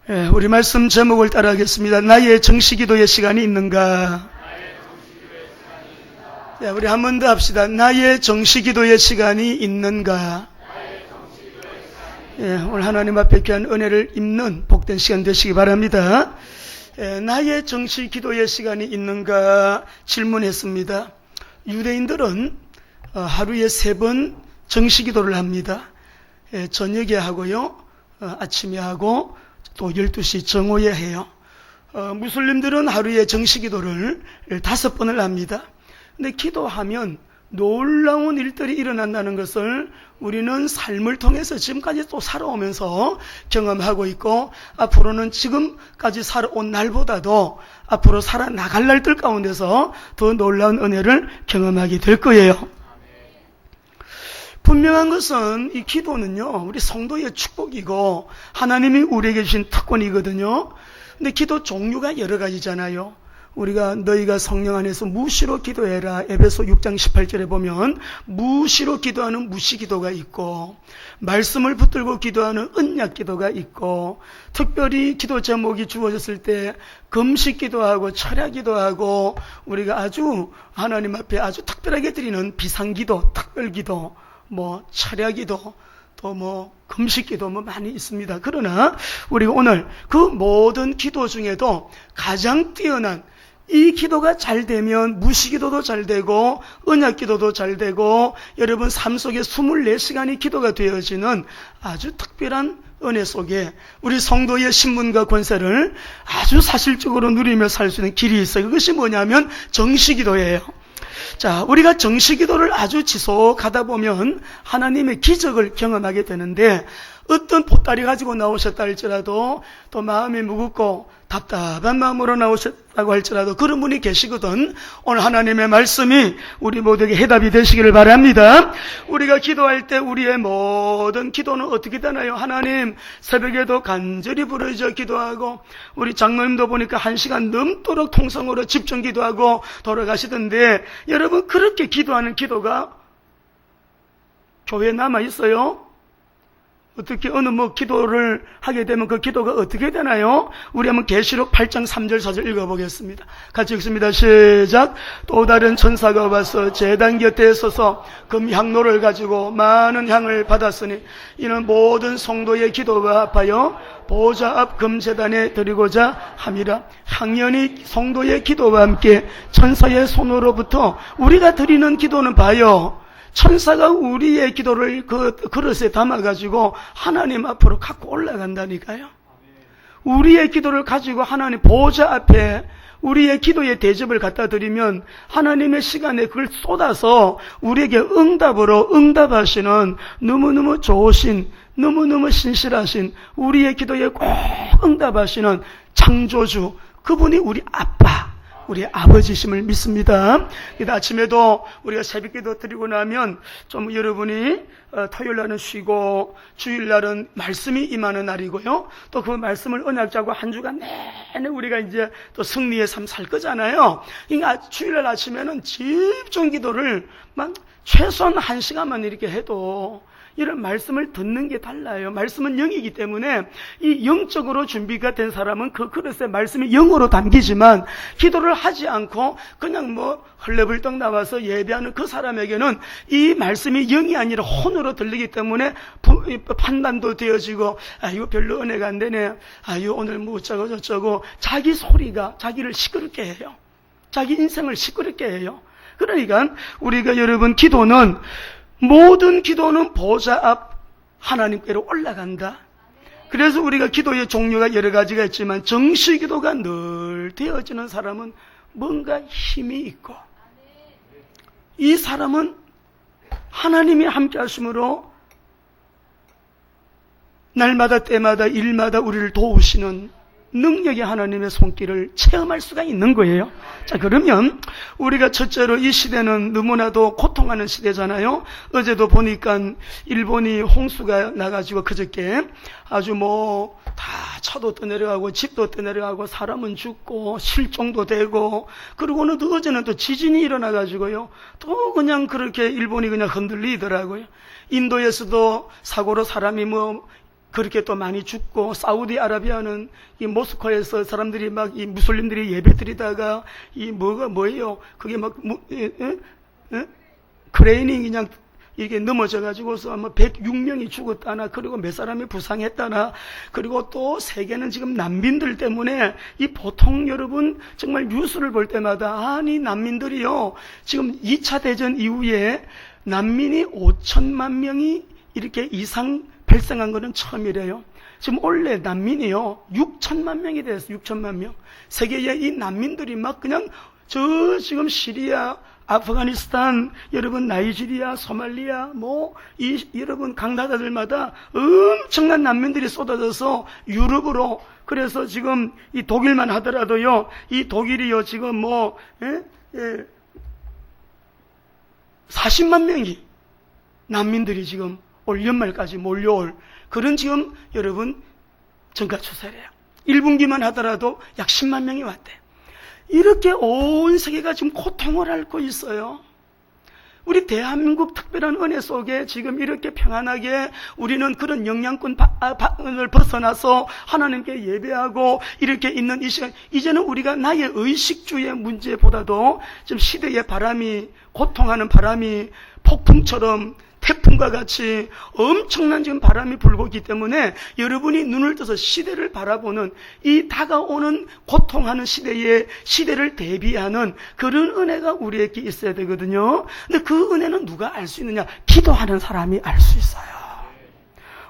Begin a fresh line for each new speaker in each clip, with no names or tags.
우리 말씀 제목을 따라하겠습니다. 나의 정시기도의 시간이 있는가? 우리 한 번 더 합시다. 나의 정시기도의 시간이 있는가? 오늘 하나님 앞에 귀한 은혜를 입는 복된 시간 되시기 바랍니다. 나의 정시기도의 시간이 있는가 질문했습니다. 유대인들은 하루에 3번 정시기도를 합니다. 저녁에 하고요, 아침에 하고 또 12시 정오에 해요. 무슬림들은 하루에 정시기도를 5번을 합니다. 근데 기도하면 놀라운 일들이 일어난다는 것을 우리는 삶을 통해서 지금까지 또 살아오면서 경험하고 있고, 앞으로는 지금까지 살아온 날보다도 앞으로 살아나갈 날들 가운데서 더 놀라운 은혜를 경험하게 될 거예요. 분명한 것은 이 기도는요, 우리 성도의 축복이고 하나님이 우리에게 주신 특권이거든요. 근데 기도 종류가 여러 가지잖아요. 우리가 너희가 성령 안에서 무시로 기도해라, 에베소 6장 18절에 보면 무시로 기도하는 무시기도가 있고, 말씀을 붙들고 기도하는 언약기도가 있고, 특별히 기도 제목이 주어졌을 때 금식기도하고 철야기도하고, 우리가 아주 하나님 앞에 아주 특별하게 드리는 비상기도, 특별기도, 철야기도, 또 금식기도 많이 있습니다. 그러나 우리가 오늘 그 모든 기도 중에도 가장 뛰어난, 이 기도가 잘 되면 무시기도도 잘 되고 언약기도도 잘 되고 여러분 삶 속에 24시간이 기도가 되어지는 아주 특별한 은혜 속에 우리 성도의 신분과 권세를 아주 사실적으로 누리며 살 수 있는 길이 있어요. 그것이 뭐냐면 정시기도예요. 자, 우리가 정시기도를 아주 지속하다 보면 하나님의 기적을 경험하게 되는데, 어떤 보따리 가지고 나오셨다 할지라도, 또 마음이 무겁고 답답한 마음으로 나오셨다고 할지라도 그런 분이 계시거든. 오늘 하나님의 말씀이 우리 모두에게 해답이 되시기를 바랍니다. 우리가 기도할 때 우리의 모든 기도는 어떻게 되나요? 하나님, 새벽에도 간절히 부르짖어 기도하고, 우리 장로님도 보니까 1시간 넘도록 통성으로 집중 기도하고 돌아가시던데, 여러분 그렇게 기도하는 기도가 교회에 남아있어요? 어떻게 어느 기도를 하게 되면 그 기도가 어떻게 되나요? 우리 한번 계시록 8장 3절 4절 읽어보겠습니다. 같이 읽습니다. 시작. 또 다른 천사가 와서 제단 곁에 서서 금향로를 가지고 많은 향을 받았으니 이는 모든 성도의 기도가 합하여 보좌 앞 금제단에 드리고자 함이라. 향연이 성도의 기도와 함께 천사의 손으로부터 우리가 드리는 기도는 봐요, 천사가 우리의 기도를 그 그릇에 담아가지고 하나님 앞으로 갖고 올라간다니까요. 우리의 기도를 가지고 하나님 보좌 앞에 우리의 기도의 대접을 갖다 드리면 하나님의 시간에 그걸 쏟아서 우리에게 응답하시는 너무너무 좋으신, 너무너무 신실하신, 우리의 기도에 꼭 응답하시는 창조주, 그분이 우리 아빠, 우리 아버지심을 믿습니다. 아침에도 우리가 새벽기도 드리고 나면 좀 여러분이 토요일날은 쉬고 주일날은 말씀이 임하는 날이고요, 또 그 말씀을 언약자고 한 주간 내내 우리가 이제 또 승리의 삶 살 거잖아요. 그러니까 주일날 아침에는 집중기도를 최소한 1시간만 이렇게 해도 이런 말씀을 듣는 게 달라요. 말씀은 영이기 때문에 이 영적으로 준비가 된 사람은 그 그릇에 말씀이 영으로 담기지만, 기도를 하지 않고 그냥 헐레벌떡 나와서 예배하는 그 사람에게는 이 말씀이 영이 아니라 혼으로 들리기 때문에 판단도 되어지고, 이거 별로 은혜가 안 되네, 이거 오늘 어쩌고 저쩌고 자기 소리가 자기를 시끄럽게 해요. 자기 인생을 시끄럽게 해요. 그러니까 우리가 여러분 모든 기도는 보좌 앞 하나님께로 올라간다. 그래서 우리가 기도의 종류가 여러 가지가 있지만 정시기도가 늘 되어지는 사람은 뭔가 힘이 있고, 이 사람은 하나님이 함께 하심으로 날마다 때마다 일마다 우리를 도우시는 능력의 하나님의 손길을 체험할 수가 있는 거예요. 자, 그러면 우리가 첫째로 이 시대는 너무나도 고통하는 시대잖아요. 어제도 보니까 일본이 홍수가 나가지고 그저께 아주 다 차도 떠내려가고 집도 떠내려가고 사람은 죽고 실종도 되고, 그리고는 또 어제는 또 지진이 일어나가지고요, 또 그냥 그렇게 일본이 그냥 흔들리더라고요. 인도에서도 사고로 사람이 그렇게 또 많이 죽고, 사우디아라비아는 이 모스크바에서 사람들이 막 이 무슬림들이 예배 드리다가 이 뭐예요? 그게 막 크레인이 그냥 이게 넘어져가지고서 아마 106명이 죽었다나, 그리고 몇 사람이 부상했다나, 그리고 또 세계는 지금 난민들 때문에 이 보통 여러분 정말 뉴스를 볼 때마다 아니 난민들이요, 지금 2차 대전 이후에 난민이 5천만 명이 이렇게 이상 발생한 거는 처음이래요. 지금 원래 난민이요 6천만 명이 됐어요. 6천만 명. 세계의 이 난민들이 막 그냥 저 지금 시리아, 아프가니스탄, 여러분 나이지리아, 소말리아, 여러분 각 나라들마다 엄청난 난민들이 쏟아져서 유럽으로, 그래서 지금 이 독일만 하더라도요, 이 독일이요 지금 40만 명이 난민들이 지금 올 연말까지 몰려올 그런 지금 여러분 전가 추세래요. 1분기만 하더라도 약 10만 명이 왔대요. 이렇게 온 세계가 지금 고통을 앓고 있어요. 우리 대한민국 특별한 은혜 속에 지금 이렇게 평안하게 우리는 그런 영향권을 벗어나서 하나님께 예배하고 이렇게 있는 이 시간, 이제는 우리가 나의 의식주의 문제보다도 지금 시대의 바람이, 고통하는 바람이 폭풍처럼 태풍과 같이 엄청난 지금 바람이 불고 있기 때문에 여러분이 눈을 떠서 시대를 바라보는, 이 다가오는 고통하는 시대를 대비하는 그런 은혜가 우리에게 있어야 되거든요. 근데 그 은혜는 누가 알 수 있느냐? 기도하는 사람이 알 수 있어요.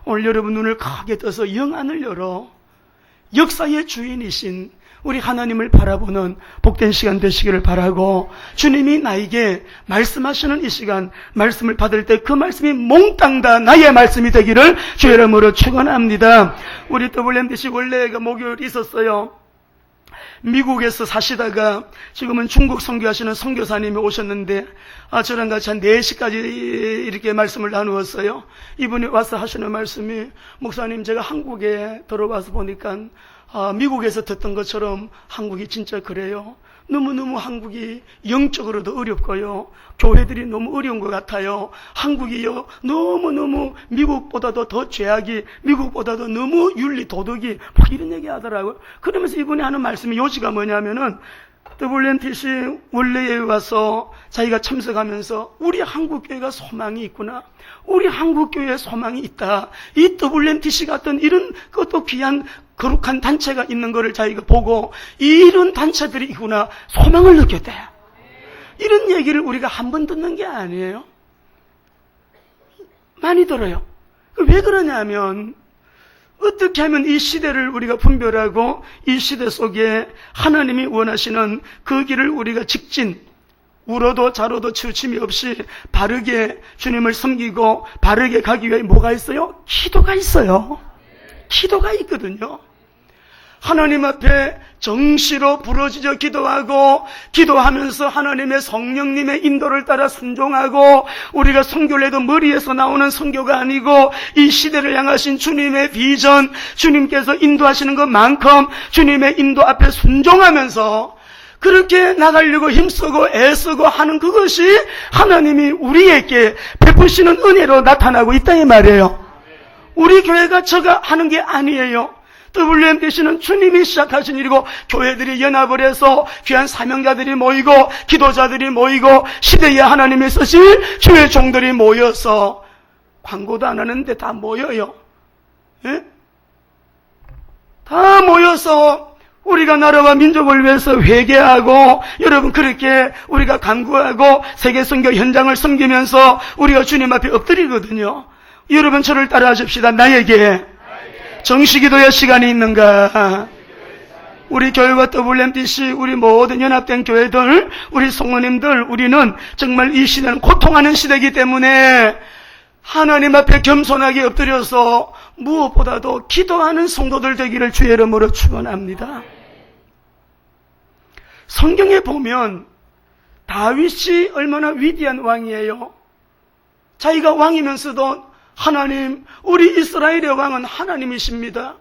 오늘 여러분 눈을 크게 떠서 영안을 열어 역사의 주인이신 우리 하나님을 바라보는 복된 시간 되시기를 바라고, 주님이 나에게 말씀하시는 이 시간, 말씀을 받을 때 그 말씀이 몽땅 다 나의 말씀이 되기를 주의 이름으로 축원합니다. 우리 WMDC 원래가 목요일 있었어요. 미국에서 사시다가 지금은 중국 선교하시는 선교사님이 오셨는데, 저랑 같이 한 4시까지 이렇게 말씀을 나누었어요. 이분이 와서 하시는 말씀이, 목사님 제가 한국에 들어와서 보니까 미국에서 듣던 것처럼 한국이 진짜 그래요. 너무너무 한국이 영적으로도 어렵고요. 교회들이 너무 어려운 것 같아요. 한국이요, 너무너무 미국보다도 더 죄악이, 미국보다도 너무 윤리, 도덕이, 막 이런 얘기 하더라고요. 그러면서 이분이 하는 말씀이 요지가 뭐냐면은, WMTC 원래에 와서 자기가 참석하면서 우리 한국교회가 소망이 있구나. 우리 한국교회에 소망이 있다. 이 WMTC 같은 이런 것도 귀한 거룩한 단체가 있는 것을 자기가 보고 이런 단체들이 있구나. 소망을 느꼈대요. 이런 얘기를 우리가 한 번 듣는 게 아니에요. 많이 들어요. 왜 그러냐면 어떻게 하면 이 시대를 우리가 분별하고 이 시대 속에 하나님이 원하시는 그 길을 우리가 직진, 울어도 자로도 치우침이 없이 바르게 주님을 섬기고 바르게 가기 위해 뭐가 있어요? 기도가 있어요. 기도가 있거든요. 하나님 앞에 정시로 부르짖어 기도하고, 기도하면서 하나님의 성령님의 인도를 따라 순종하고, 우리가 선교를 해도 머리에서 나오는 선교가 아니고 이 시대를 향하신 주님의 비전, 주님께서 인도하시는 것만큼 주님의 인도 앞에 순종하면서 그렇게 나가려고 힘쓰고 애쓰고 하는 그것이 하나님이 우리에게 베푸시는 은혜로 나타나고 있다 이 말이에요. 우리 교회가 저가 하는 게 아니에요. WMDC는 주님이 시작하신 일이고, 교회들이 연합을 해서 귀한 사명자들이 모이고 기도자들이 모이고 시대에 하나님이 쓰실 주의 종들이 모여서, 광고도 안 하는데 다 모여요. 예? 다 모여서 우리가 나라와 민족을 위해서 회개하고, 여러분 그렇게 우리가 간구하고 세계 선교 현장을 섬기면서 우리가 주님 앞에 엎드리거든요. 여러분 저를 따라 하십시다. 나에게 정시기도의 시간이 있는가? 우리 교회와 WMDC, 우리 모든 연합된 교회들, 우리 성모님들, 우리는 정말 이 시대는 고통하는 시대이기 때문에 하나님 앞에 겸손하게 엎드려서 무엇보다도 기도하는 성도들 되기를 주의 이름으로 축원합니다. 성경에 보면 다윗이 얼마나 위대한 왕이에요. 자기가 왕이면서도 하나님, 우리 이스라엘의 왕은 하나님이십니다.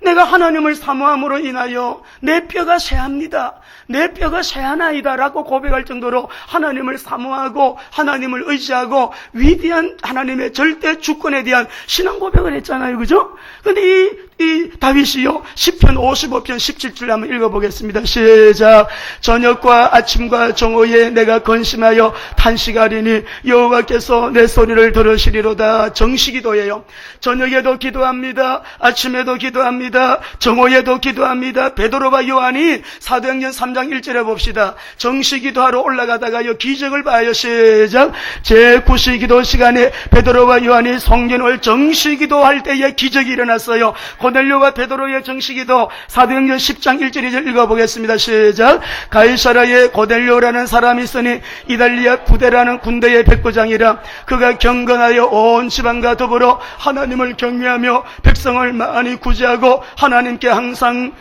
내가 하나님을 사모함으로 인하여 내 뼈가 쇠합니다. 내 뼈가 쇠하나이다 라고 고백할 정도로 하나님을 사모하고 하나님을 의지하고 위대한 하나님의 절대 주권에 대한 신앙 고백을 했잖아요. 그죠? 근데 이 다윗이요, 시편 55편 17절 한번 읽어보겠습니다. 시작. 저녁과 아침과 정오에 내가 건심하여 탄식하리니 여호와께서 내 소리를 들으시리로다. 정시기도예요. 저녁에도 기도합니다. 아침에도 기도합니다. 정오에도 기도합니다. 베드로와 요한이 사도행전 3장 1절에 봅시다. 정시기도하러 올라가다가요, 기적을 봐요. 시작. 제9시기도 시간에 베드로와 요한이 성전을 정시기도할 때에 기적이 일어났어요. 고넬료와 베드로의 정시기도 사도행전 10장 1절 2절 읽어보겠습니다. 시작. 가이사라에 고넬료라는 사람이 있으니 이달리아 부대라는 군대의 백부장이라. 그가 경건하여 온 지방과 더불어 하나님을 경외하며 백성을 많이 구제하고 하나님께 항상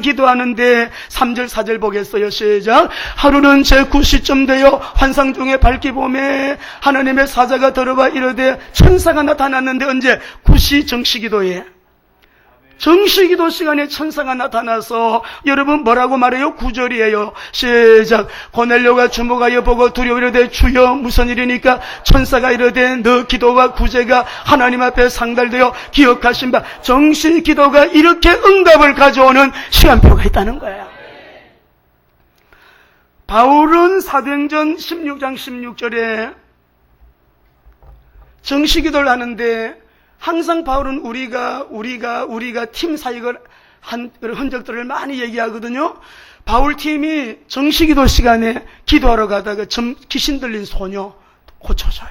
기도하는데 3절 4절 보겠어요. 시작. 하루는 제9시쯤 되어 환상 중에 밝기 봄에 하나님의 사자가 들어와 이르되 천사가 나타났는데 언제? 9시 정시기도에. 정시기도 시간에 천사가 나타나서 여러분 뭐라고 말해요? 9절이에요. 시작. 고넬료가 주목하여 보고 두려워 이르되 주여 무슨 일이니까? 천사가 이르되 너 기도와 구제가 하나님 앞에 상달되어 기억하신 바. 정시기도가 이렇게 응답을 가져오는 시간표가 있다는 거예요. 바울은 사도행전 16장 16절에 정시기도를 하는데 항상 바울은 우리가 팀 사역을 한 흔적들을 많이 얘기하거든요. 바울 팀이 정시기도 시간에 기도하러 가다가 귀신 들린 소녀 고쳐줘요.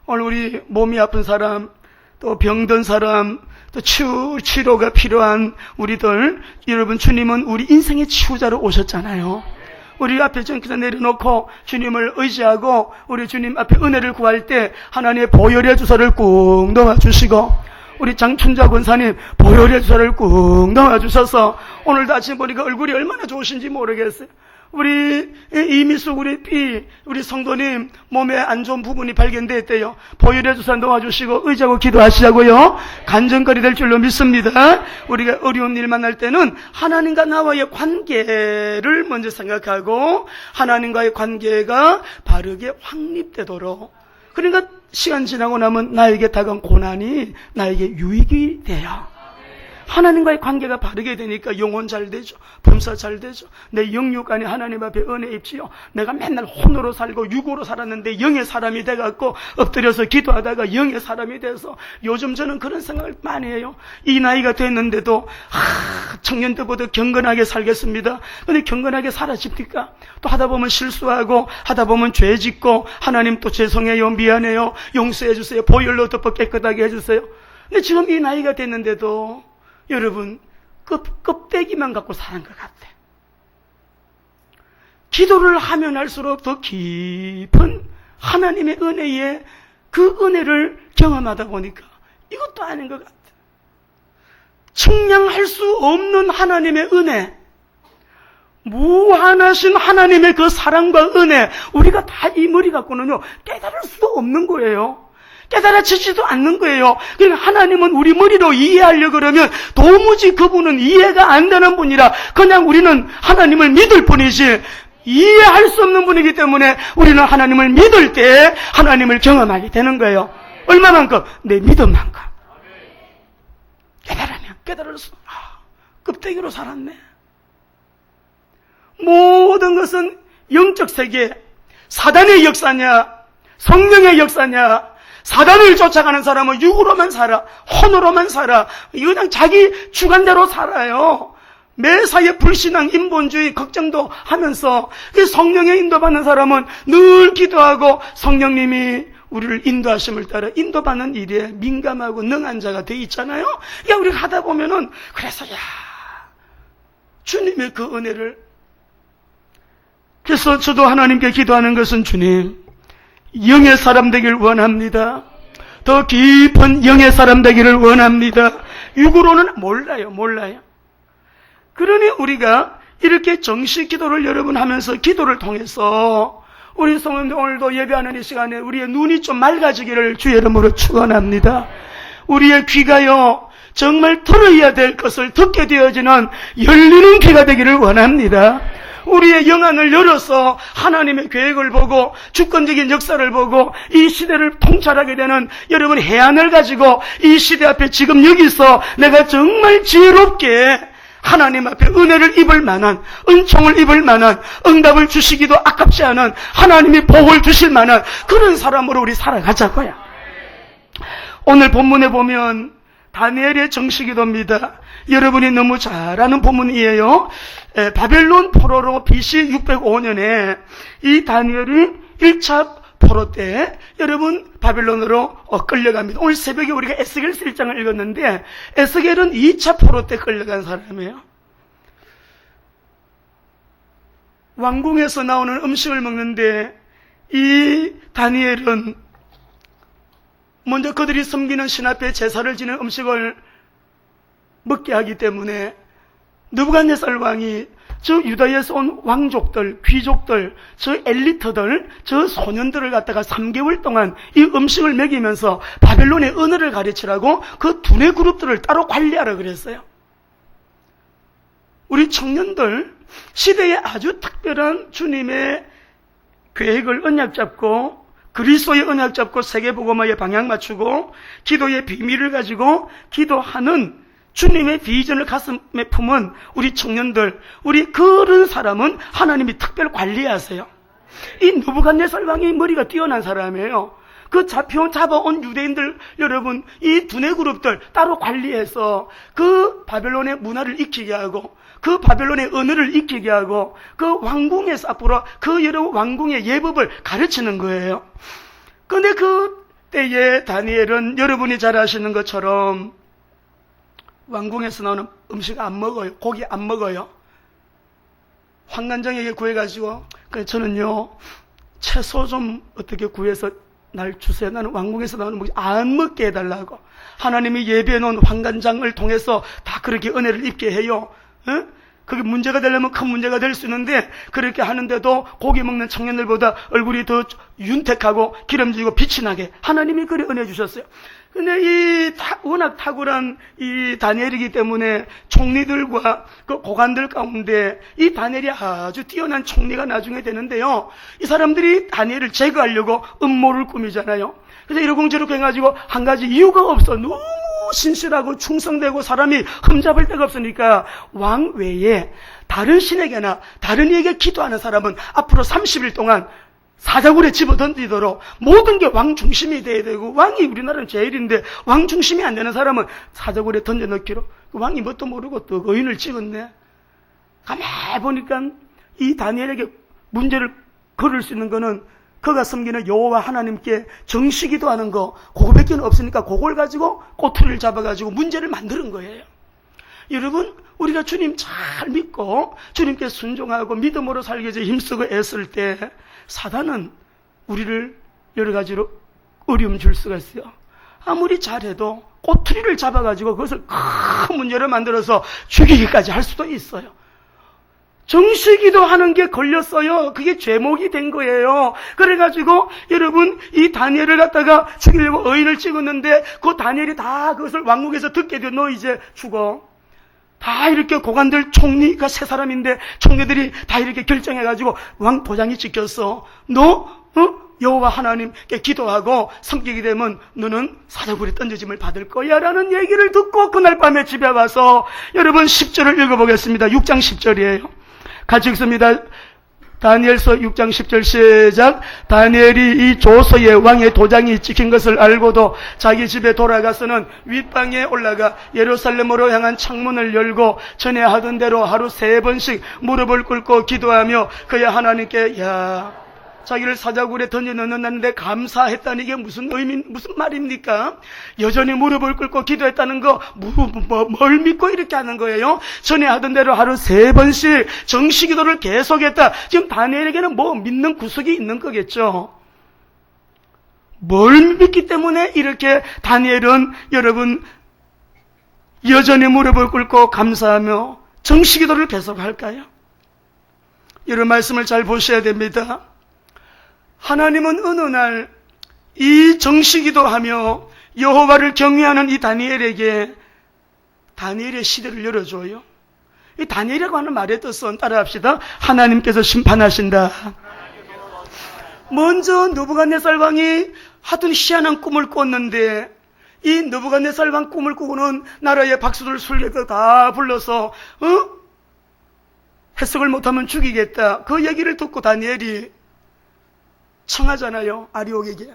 오늘 우리 몸이 아픈 사람, 또 병든 사람, 또 치료가 필요한 우리들, 여러분 주님은 우리 인생의 치유자로 오셨잖아요. 우리 앞에 정기서 내려놓고 주님을 의지하고 우리 주님 앞에 은혜를 구할 때 하나님의 보혈의 주사를 꾹 넣어주시고, 우리 장춘자 권사님 보혈의 주사를 꾹 넣어주셔서 오늘도 아침 보니까 얼굴이 얼마나 좋으신지 모르겠어요. 우리 이미숙 우리 성도님 몸에 안 좋은 부분이 발견됐대요. 보혈의 주사 놓아주시고 의지하고 기도하시자고요. 간증거리 될 줄로 믿습니다. 우리가 어려운 일 만날 때는 하나님과 나와의 관계를 먼저 생각하고 하나님과의 관계가 바르게 확립되도록, 그러니까 시간 지나고 나면 나에게 다가온 고난이 나에게 유익이 돼요. 하나님과의 관계가 바르게 되니까 영혼 잘 되죠. 범사 잘 되죠. 내 영육 안에 하나님 앞에 은혜 입지요. 내가 맨날 혼으로 살고 육으로 살았는데 영의 사람이 돼갖고 엎드려서 기도하다가 영의 사람이 돼서 요즘 저는 그런 생각을 많이 해요. 이 나이가 됐는데도 청년 때보다 경건하게 살겠습니다. 근데 경건하게 살아집니까? 또 하다 보면 실수하고 하다 보면 죄 짓고 하나님 또 죄송해요, 미안해요, 용서해 주세요, 보혈로 덮어 깨끗하게 해주세요. 근데 지금 이 나이가 됐는데도 여러분 껍데기만 갖고 사는 것 같아. 기도를 하면 할수록 더 깊은 하나님의 은혜에 그 은혜를 경험하다 보니까 이것도 아닌 것 같아. 측량할 수 없는 하나님의 은혜, 무한하신 하나님의 그 사랑과 은혜, 우리가 다 이 머리 갖고는요 깨달을 수도 없는 거예요. 깨달아지지도 않는 거예요. 그러니까 하나님은 우리 머리로 이해하려고 그러면 도무지 그분은 이해가 안 되는 분이라 그냥 우리는 하나님을 믿을 뿐이지 이해할 수 없는 분이기 때문에 우리는 하나님을 믿을 때 하나님을 경험하게 되는 거예요. 얼마만큼? 내 믿음만큼. 깨달으면 깨달을수록 껍데기로 살았네. 모든 것은 영적 세계, 사단의 역사냐 성령의 역사냐. 사단을 쫓아가는 사람은 육으로만 살아, 혼으로만 살아, 그냥 자기 주관대로 살아요. 매사에 불신앙, 인본주의 걱정도 하면서. 성령의 인도받는 사람은 늘 기도하고 성령님이 우리를 인도하심을 따라 인도받는 일에 민감하고 능한 자가 돼 있잖아요. 우리가 하다 보면은 그래서 주님의 그 은혜를. 그래서 저도 하나님께 기도하는 것은 주님, 영의 사람 되길 원합니다. 더 깊은 영의 사람 되기를 원합니다. 육으로는 몰라요. 그러니 우리가 이렇게 정식 기도를 여러분 하면서 기도를 통해서 우리 성도님들 오늘도 예배하는 이 시간에 우리의 눈이 좀 맑아지기를 주의 이름으로 축원합니다. 우리의 귀가요 정말 들어야 될 것을 듣게 되어지는 열리는 귀가 되기를 원합니다. 우리의 영안을 열어서 하나님의 계획을 보고 주권적인 역사를 보고 이 시대를 통찰하게 되는 여러분 해안을 가지고 이 시대 앞에 지금 여기서 내가 정말 지혜롭게 하나님 앞에 은혜를 입을 만한, 은총을 입을 만한, 응답을 주시기도 아깝지 않은, 하나님이 복을 주실 만한 그런 사람으로 우리 살아가자고요. 오늘 본문에 보면 다니엘의 정식기도입니다. 여러분이 너무 잘 아는 본문이에요. 바벨론 포로로 BC 605년에 이 다니엘이 1차 포로 때 여러분 바벨론으로 끌려갑니다. 오늘 새벽에 우리가 에스겔서 1장을 읽었는데 에스겔은 2차 포로 때 끌려간 사람이에요. 왕궁에서 나오는 음식을 먹는데 이 다니엘은 먼저 그들이 섬기는 신 앞에 제사를 지는 음식을 먹게 하기 때문에 느부갓네살 왕이 저 유다에서 온 왕족들, 귀족들, 저 엘리트들, 저 소년들을 갖다가 3개월 동안 이 음식을 먹이면서 바벨론의 언어를 가르치라고 그 두뇌 그룹들을 따로 관리하라 그랬어요. 우리 청년들 시대에 아주 특별한 주님의 계획을 언약 잡고 그리스도의 언약 잡고 세계복음화에 방향 맞추고 기도의 비밀을 가지고 기도하는 주님의 비전을 가슴에 품은 우리 청년들, 우리 그런 사람은 하나님이 특별 관리하세요. 이 느부갓네살 왕이 머리가 뛰어난 사람이에요. 그 잡아온 유대인들 여러분, 이 두뇌 그룹들 따로 관리해서 그 바벨론의 문화를 익히게 하고 그 바벨론의 언어를 익히게 하고 그 왕궁에서 앞으로 그 여러 왕궁의 예법을 가르치는 거예요. 그런데 그때에 다니엘은 여러분이 잘 아시는 것처럼 왕궁에서 나오는 음식 안 먹어요. 고기 안 먹어요. 황관장에게 구해가지고 저는요 채소 좀 어떻게 구해서 날 주세요. 나는 왕궁에서 나오는 음식 안 먹게 해달라고. 하나님이 예비해 놓은 황관장을 통해서 다 그렇게 은혜를 입게 해요. 그게 문제가 되려면 큰 문제가 될 수 있는데 그렇게 하는데도 고기 먹는 청년들보다 얼굴이 더 윤택하고 기름지고 빛이 나게 하나님이 그래 은혜 주셨어요. 근데 워낙 탁월한 이 다니엘이기 때문에 총리들과 그 고관들 가운데 이 다니엘이 아주 뛰어난 총리가 나중에 되는데요. 이 사람들이 다니엘을 제거하려고 음모를 꾸미잖아요. 그래서 이러쿵저러쿵 해가지고 한 가지 이유가 없어. 너무 신실하고 충성되고 사람이 흠잡을 데가 없으니까 왕 외에 다른 신에게나 다른 이에게 기도하는 사람은 앞으로 30일 동안 사자굴에 집어던지도록 모든 게 왕 중심이 돼야 되고 왕이 우리나라는 제일인데 왕 중심이 안 되는 사람은 사자굴에 던져넣기로 왕이 뭣도 모르고 또 의인을 찍었네. 가만히 보니까 이 다니엘에게 문제를 걸을 수 있는 거는 그가 섬기는 여호와 하나님께 정식기도 하는 거 그거밖에 없으니까 그걸 가지고 꼬투리를 잡아가지고 문제를 만드는 거예요. 여러분 우리가 주님 잘 믿고 주님께 순종하고 믿음으로 살기 위해서 힘쓰고 애쓸 때 사단은 우리를 여러 가지로 어려움 줄 수가 있어요. 아무리 잘해도 꼬투리를 잡아가지고 그것을 큰 문제를 만들어서 죽이기까지 할 수도 있어요. 정식기도 하는 게 걸렸어요. 그게 죄목이 된 거예요. 그래가지고 여러분 이 다니엘을 갖다가 죽이려고 의인을 찍었는데 그 다니엘이 다 그것을 왕궁에서 듣게 돼. 너 이제 죽어. 다 이렇게 고관들 총리가 세 사람인데 총리들이 다 이렇게 결정해가지고 왕 도장이 찍혔어. 너 여호와 하나님께 기도하고 섬기게 되면 너는 사자굴에 던져짐을 받을 거야 라는 얘기를 듣고 그날 밤에 집에 와서 여러분 10절을 읽어보겠습니다. 6장 10절이에요. 같이 읽습니다. 다니엘서 6장 10절 시작. 다니엘이 이 조서에 왕의 도장이 찍힌 것을 알고도 자기 집에 돌아가서는 윗방에 올라가 예루살렘으로 향한 창문을 열고 전에 하던 대로 하루 3번씩 무릎을 꿇고 기도하며 그의 하나님께 자기를 사자굴에 던져 넣는다는데 감사했다는 이게 무슨 말입니까? 여전히 무릎을 꿇고 기도했다는 거, 뭘 믿고 이렇게 하는 거예요? 전에 하던 대로 하루 3번씩 정식기도를 계속했다. 지금 다니엘에게는 뭐 믿는 구석이 있는 거겠죠? 뭘 믿기 때문에 이렇게 다니엘은 여러분 여전히 무릎을 꿇고 감사하며 정식기도를 계속할까요? 이런 말씀을 잘 보셔야 됩니다. 하나님은 어느 날 이 정식기도 하며 여호와를 경외하는 이 다니엘에게 다니엘의 시대를 열어줘요. 이 다니엘이라고 하는 말의 뜻은 따라합시다. 하나님께서 심판하신다. 먼저 느부갓네살 왕이 하여튼 희한한 꿈을 꿨는데, 이 느부갓네살 왕 꿈을 꾸고는 나라의 박수들 술객들 다 불러서 해석을 못하면 죽이겠다. 그 얘기를 듣고 다니엘이 청하잖아요. 아리옥에게.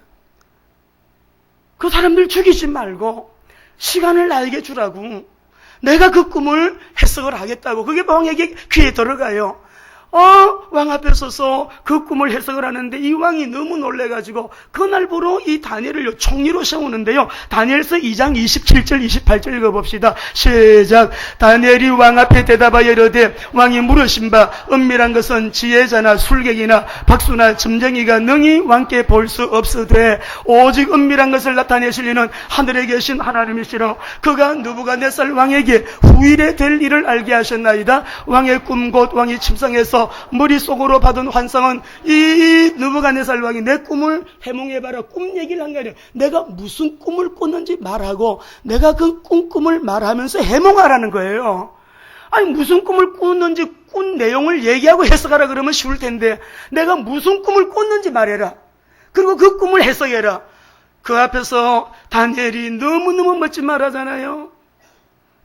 그 사람들 죽이지 말고 시간을 나에게 주라고. 내가 그 꿈을 해석을 하겠다고. 그게 왕에게 귀에 들어가요. 왕 앞에 서서 그 꿈을 해석을 하는데 이 왕이 너무 놀래가지고 그날부로 이 다니엘을 총리로 세우는데요. 다니엘서 2장 27절 28절 읽어봅시다. 시작. 다니엘이 왕 앞에 대답하여 이르되 왕이 물으신 바 은밀한 것은 지혜자나 술객이나 박수나 점쟁이가 능히 왕께 볼 수 없으되 오직 은밀한 것을 나타내실 이는 하늘에 계신 하나님이시로 그가 느부갓네살 왕에게 후일에 될 일을 알게 하셨나이다. 왕의 꿈 곧 왕이 침상에서 머릿속으로 받은 환상은 이 느부갓네살 왕이 내 꿈을 해몽해봐라. 꿈 얘기를 한 게 아니라 내가 무슨 꿈을 꿨는지 말하고 내가 그 꿈을 말하면서 해몽하라는 거예요. 아니 무슨 꿈을 꿨는지 꾼 내용을 얘기하고 해석하라 그러면 쉬울 텐데 내가 무슨 꿈을 꿨는지 말해라. 그리고 그 꿈을 해석해라. 그 앞에서 다니엘이 너무너무 멋진 말 하잖아요.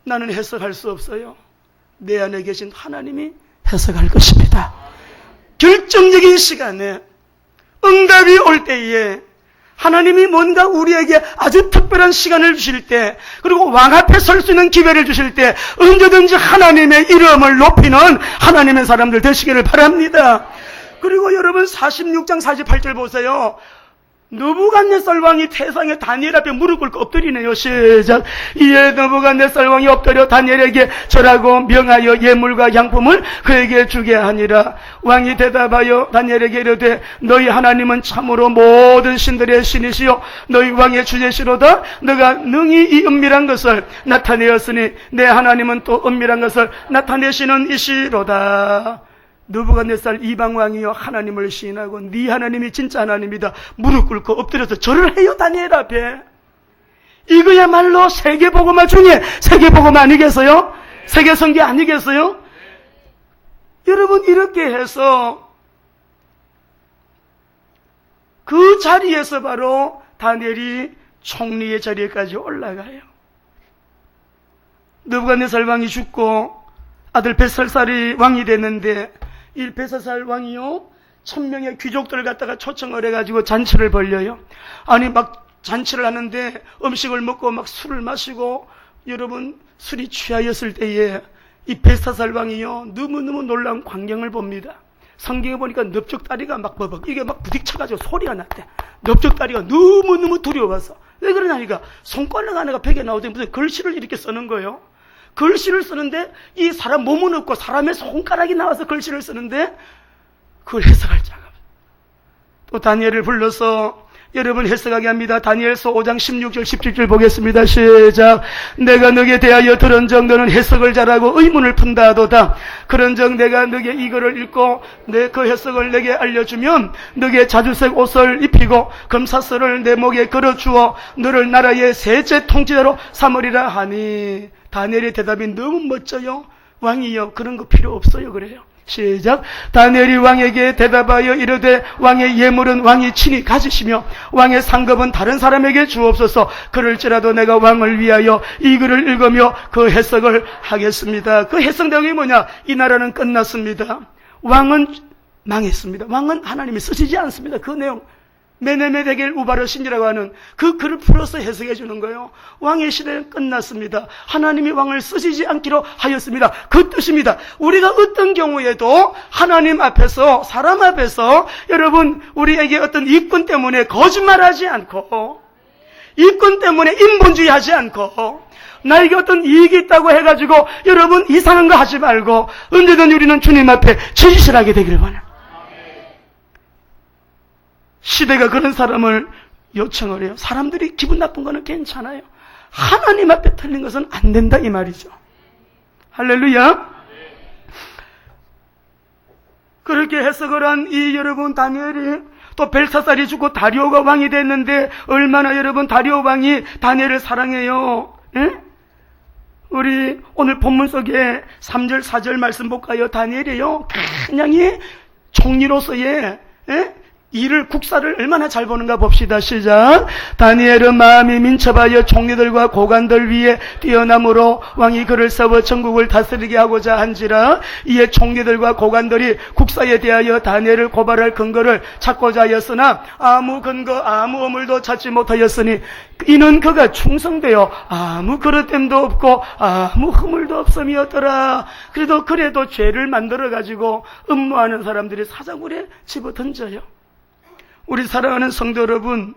나는 해석할 수 없어요. 내 안에 계신 하나님이 해석할 것입니다. 결정적인 시간에 응답이 올 때에 하나님이 뭔가 우리에게 아주 특별한 시간을 주실 때 그리고 왕 앞에 설 수 있는 기회를 주실 때 언제든지 하나님의 이름을 높이는 하나님의 사람들 되시기를 바랍니다. 그리고 여러분 46장 48절 보세요. 느부갓네살 왕이 태상에 다니엘 앞에 무릎 꿇고 엎드리네요. 시작. 이에 느부갓네살 왕이 엎드려 다니엘에게 절하고 명하여 예물과 양품을 그에게 주게 하니라. 왕이 대답하여 다니엘에게 이르되 너희 하나님은 참으로 모든 신들의 신이시요 너희 왕의 주제시로다. 너가 능히 이 은밀한 것을 나타내었으니 내 하나님은 또 은밀한 것을 나타내시는 이시로다. 느부갓네살 이방왕이여 하나님을 시인하고 네 하나님이 진짜 하나님이다. 무릎 꿇고 엎드려서 절을 해요. 다니엘 앞에. 이거야말로 세계복음화 중에 세계복음화 아니겠어요? 세계성계 아니겠어요? 여러분 이렇게 해서 그 자리에서 바로 다니엘이 총리의 자리에까지 올라가요. 느부갓네살 왕이 죽고 아들 벳살살이 왕이 됐는데 이 벳살살 왕이요 1000명의 귀족들을 갖다가 초청을 해가지고 잔치를 벌려요. 아니 막 잔치를 하는데 음식을 먹고 막 술을 마시고 여러분 술이 취하였을 때에 이 벳살살 왕이요 너무너무 놀라운 광경을 봅니다. 성경에 보니까 넓적다리가 막 버벅 이게 막 부딪혀가지고 소리가 났대. 넓적다리가 너무너무 두려워서. 왜 그러냐니까 손가락 하나가 벽에 나오더니 무슨 글씨를 이렇게 쓰는 거예요. 글씨를 쓰는데 이 사람 몸은 없고 사람의 손가락이 나와서 글씨를 쓰는데 그걸 해석할 자가. 또 다니엘을 불러서 여러분 해석하게 합니다. 다니엘서 5장 16절 17절 보겠습니다. 시작. 내가 너게 대하여 들은즉 너는 해석을 잘하고 의문을 푼다 하도다. 그런즉 내가 너게 이거를 읽고 내 그 해석을 내게 알려주면 너게 자주색 옷을 입히고 금사슬을 내 목에 걸어주어 너를 나라의 셋째 통치자로 삼으리라 하니. 다니엘의 대답이 너무 멋져요. 왕이여 그런 거 필요 없어요 그래요. 시작. 다니엘이 왕에게 대답하여 이르되 왕의 예물은 왕이 친히 가지시며 왕의 상급은 다른 사람에게 주옵소서. 그럴지라도 내가 왕을 위하여 이 글을 읽으며 그 해석을 하겠습니다. 그 해석 내용이 뭐냐? 이 나라는 끝났습니다. 왕은 망했습니다. 왕은 하나님이 쓰시지 않습니다. 그 내용 메네메데겔 우바르신이라고 하는 그 글을 풀어서 해석해 주는 거예요. 왕의 시대는 끝났습니다. 하나님이 왕을 쓰시지 않기로 하였습니다. 그 뜻입니다. 우리가 어떤 경우에도 하나님 앞에서 사람 앞에서 여러분 우리에게 어떤 이권 때문에 거짓말하지 않고 이권 때문에 인본주의하지 않고 나에게 어떤 이익이 있다고 해가지고 여러분 이상한 거 하지 말고 언제든 우리는 주님 앞에 진실하게 되기를 바랍니다. 시대가 그런 사람을 요청을 해요. 사람들이 기분 나쁜 거는 괜찮아요. 하나님 앞에 틀린 것은 안 된다 이 말이죠. 할렐루야. 그렇게 해석을 한 이 여러분 다니엘이 또 벨사살이 죽고 다리오가 왕이 됐는데 얼마나 여러분 다리오 왕이 다니엘을 사랑해요. 예? 우리 오늘 본문 속에 3절 4절 말씀 볼까요? 다니엘이요 그냥이 총리로서의 국사를 얼마나 잘 보는가 봅시다. 시작. 다니엘은 마음이 민첩하여 총리들과 고관들 위에 뛰어남으로 왕이 그를 세워 전국을 다스리게 하고자 한지라. 이에 총리들과 고관들이 국사에 대하여 다니엘을 고발할 근거를 찾고자 하였으나 아무 근거 아무 어물도 찾지 못하였으니 이는 그가 충성되어 아무 그릇됨도 없고 아무 허물도 없음이었더라. 그래도 죄를 만들어가지고 음모하는 사람들이 사자굴에 집어던져요. 우리 사랑하는 성도 여러분,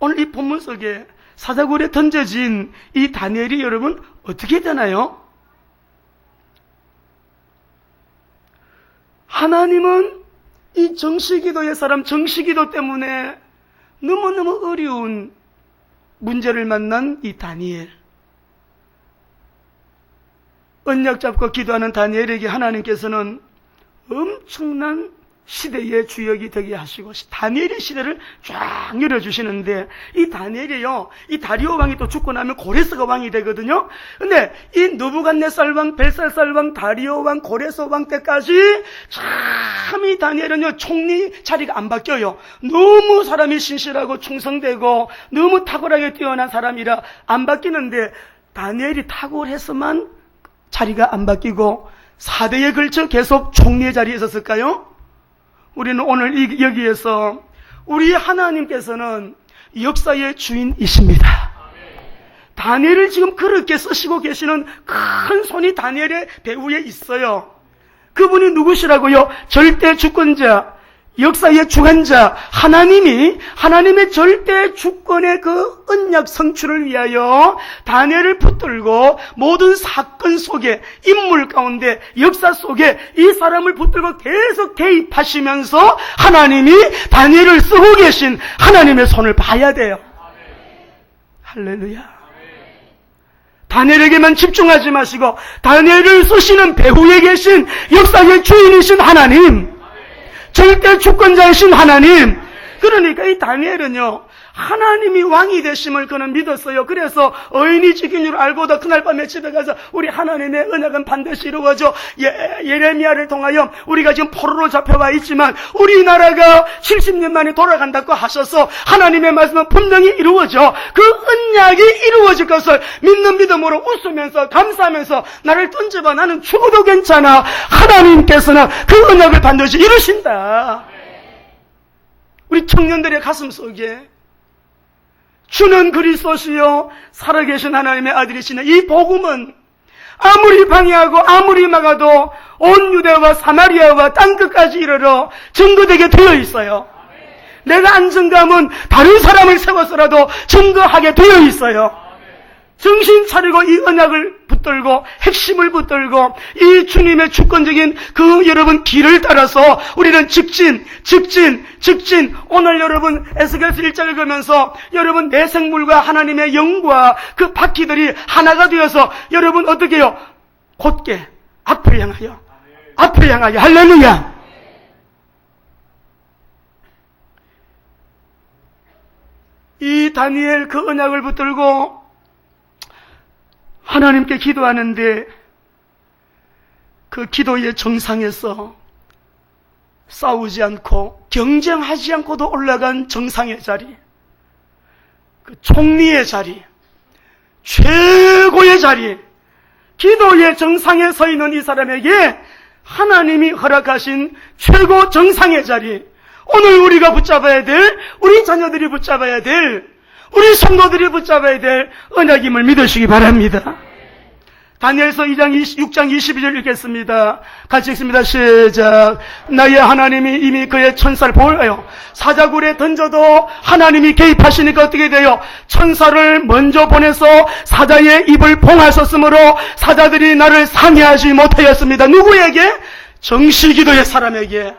오늘 이 본문 속에 사자굴에 던져진 이 다니엘이 여러분 어떻게 되나요? 하나님은 이 정시기도의 사람, 정시기도 때문에 너무너무 어려운 문제를 만난 이 다니엘, 언약 잡고 기도하는 다니엘에게 하나님께서는 엄청난 시대의 주역이 되게 하시고 다니엘의 시대를 쫙 열어주시는데, 이 다니엘이요, 이 다리오 왕이 또 죽고 나면 고레스가 왕이 되거든요. 근데 이 느부갓네살 왕, 벨사살 왕, 다리오 왕, 고레스 왕 때까지 참 이 다니엘은요 총리 자리가 안 바뀌어요. 너무 사람이 신실하고 충성되고 너무 탁월하게 뛰어난 사람이라 안 바뀌는데, 다니엘이 탁월해서만 자리가 안 바뀌고 4대에 걸쳐 계속 총리의 자리에 있었을까요? 우리는 오늘 여기에서 우리 하나님께서는 역사의 주인이십니다. 다니엘을 지금 그렇게 쓰시고 계시는 큰 손이 다니엘의 배후에 있어요. 그분이 누구시라고요? 절대 주권자, 역사의 주관자, 하나님의 절대 주권의 그 언약 성취를 위하여 다니엘을 붙들고 모든 사건 속에, 인물 가운데, 역사 속에 이 사람을 붙들고 계속 개입하시면서 하나님이 다니엘을 쓰고 계신 하나님의 손을 봐야 돼요. 할렐루야. 다니엘에게만 집중하지 마시고 다니엘을 쓰시는 배후에 계신 역사의 주인이신 하나님, 절대 주권자이신 하나님. 그러니까 이 다니엘은요 하나님이 왕이 되심을 그는 믿었어요. 그래서 의인이 지킨 줄 알고도 그날 밤에 집에 가서 우리 하나님의 언약은 반드시 이루어져, 예레미야를 통하여 우리가 지금 포로로 잡혀와 있지만 우리나라가 70년 만에 돌아간다고 하셔서 하나님의 말씀은 분명히 이루어져, 그 언약이 이루어질 것을 믿는 믿음으로 웃으면서 감사하면서 나를 던져봐, 나는 죽어도 괜찮아, 하나님께서는 그 언약을 반드시 이루신다. 우리 청년들의 가슴 속에 주는 그리스도시요 살아계신 하나님의 아들이시네, 이 복음은 아무리 방해하고 아무리 막아도 온 유대와 사마리아와 땅끝까지 이르러 증거되게 되어 있어요. 내가 안정감은 다른 사람을 세워서라도 증거하게 되어 있어요. 정신 차리고 이 언약을 붙들고 핵심을 붙들고 이 주님의 주권적인 그 여러분 길을 따라서 우리는 직진. 오늘 여러분 에스겔서 1장을 보면서 여러분 내 생물과 하나님의 영과 그 바퀴들이 하나가 되어서 여러분 어떻게 해요? 곧게 앞을 향하여 할렐루야. 이 다니엘 그 언약을 붙들고 하나님께 기도하는데 그 기도의 정상에서 싸우지 않고 경쟁하지 않고도 올라간 정상의 자리, 그 총리의 자리, 최고의 자리, 기도의 정상에 서 있는 이 사람에게 하나님이 허락하신 최고 정상의 자리, 오늘 우리가 붙잡아야 될, 우리 자녀들이 붙잡아야 될, 우리 성도들이 붙잡아야 될 언약임을 믿으시기 바랍니다. 다니엘서 6장 22절 읽겠습니다. 같이 읽습니다. 시작. 나의 하나님이 이미 그의 천사를 보여요. 사자굴에 던져도 하나님이 개입하시니까 어떻게 돼요? 천사를 먼저 보내서 사자의 입을 봉하셨으므로 사자들이 나를 상해하지 못하였습니다. 누구에게? 정시기도의 사람에게.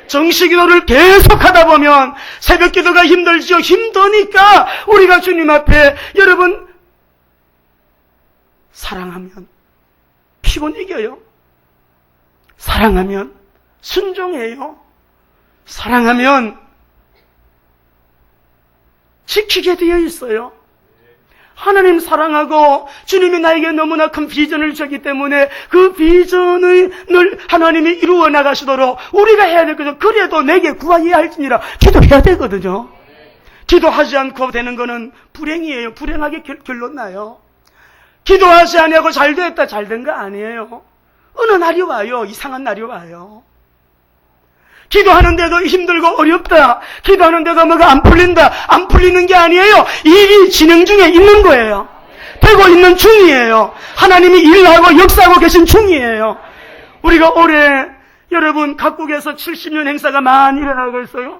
정시기도를 계속하다 보면 새벽기도가 힘들죠. 힘드니까 우리가 주님 앞에 여러분 사랑하면 피곤 이겨요. 사랑하면 순종해요. 사랑하면 지키게 되어 있어요. 하나님 사랑하고 주님이 나에게 너무나 큰 비전을 주셨기 때문에 그 비전을 늘 하나님이 이루어 나가시도록 우리가 해야 될 거죠. 그래도 내게 구하여야 할지니라 기도해야 되거든요. 기도하지 않고 되는 거는 불행이에요. 불행하게 결론 나요. 기도하지 않고 잘 됐다 잘 된 거 아니에요. 어느 날이 와요. 이상한 날이 와요. 기도하는데도 힘들고 어렵다. 기도하는데도 뭐가 안 풀린다. 안 풀리는 게 아니에요. 일이 진행 중에 있는 거예요. 되고 있는 중이에요. 하나님이 일하고 역사하고 계신 중이에요. 우리가 올해 여러분 각국에서 70년 행사가 많이 일어나고 있어요.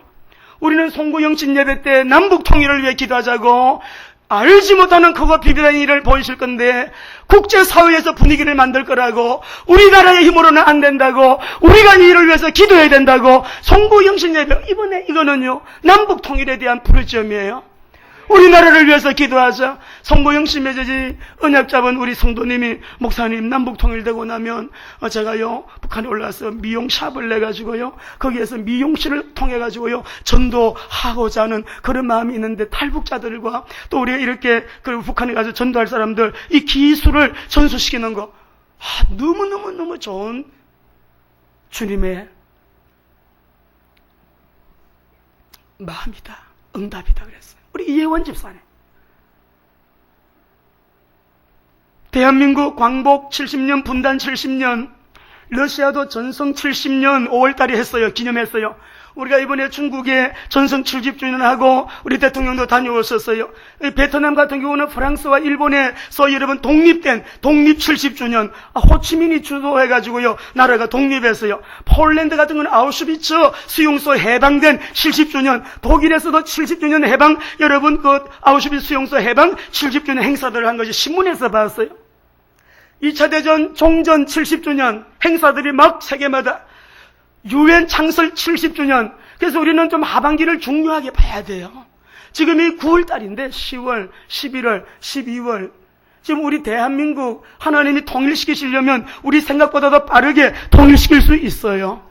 우리는 송구영신 예배 때 남북 통일을 위해 기도하자고 알지 못하는 크고 비비단 일을 보이실 건데 국제사회에서 분위기를 만들 거라고 우리나라의 힘으로는 안 된다고 우리가 이 일을 위해서 기도해야 된다고 송구영신 예배 이번에 이거는요 남북 통일에 대한 부르짖음이에요. 우리나라를 위해서 기도하자. 송구영신 메시지 언약 잡은 우리 성도님이 목사님 남북 통일되고 나면 제가요 북한에 올라와서 미용샵을 내가지고요 거기에서 미용실을 통해가지고요 전도하고자 하는 그런 마음이 있는데 탈북자들과 또 우리가 이렇게 그 북한에 가서 전도할 사람들 이 기술을 전수시키는 거 너무너무 좋은 주님의 마음이다. 응답이다 그랬어요. 우리 이혜원 집사님. 대한민국 광복 70년, 분단 70년, 러시아도 전성 70년 5월달에 했어요. 기념했어요. 우리가 이번에 중국에 전성 70주년하고 우리 대통령도 다녀오셨어요. 베트남 같은 경우는 프랑스와 일본에서 여러분 독립된 독립 70주년 호치민이 주도해가지고요 나라가 독립했어요. 폴란드 같은 경우는 아우슈비츠 수용소 해방된 70주년, 독일에서도 70주년 해방 여러분 그 아우슈비츠 수용소 해방 70주년 행사들을 한 것이 신문에서 봤어요. 2차 대전 종전 70주년 행사들이 막 세계마다 유엔 창설 70주년. 그래서 우리는 좀 하반기를 중요하게 봐야 돼요. 지금이 9월달인데 10월, 11월, 12월 지금 우리 대한민국 하나님이 통일시키시려면 우리 생각보다도 빠르게 통일시킬 수 있어요.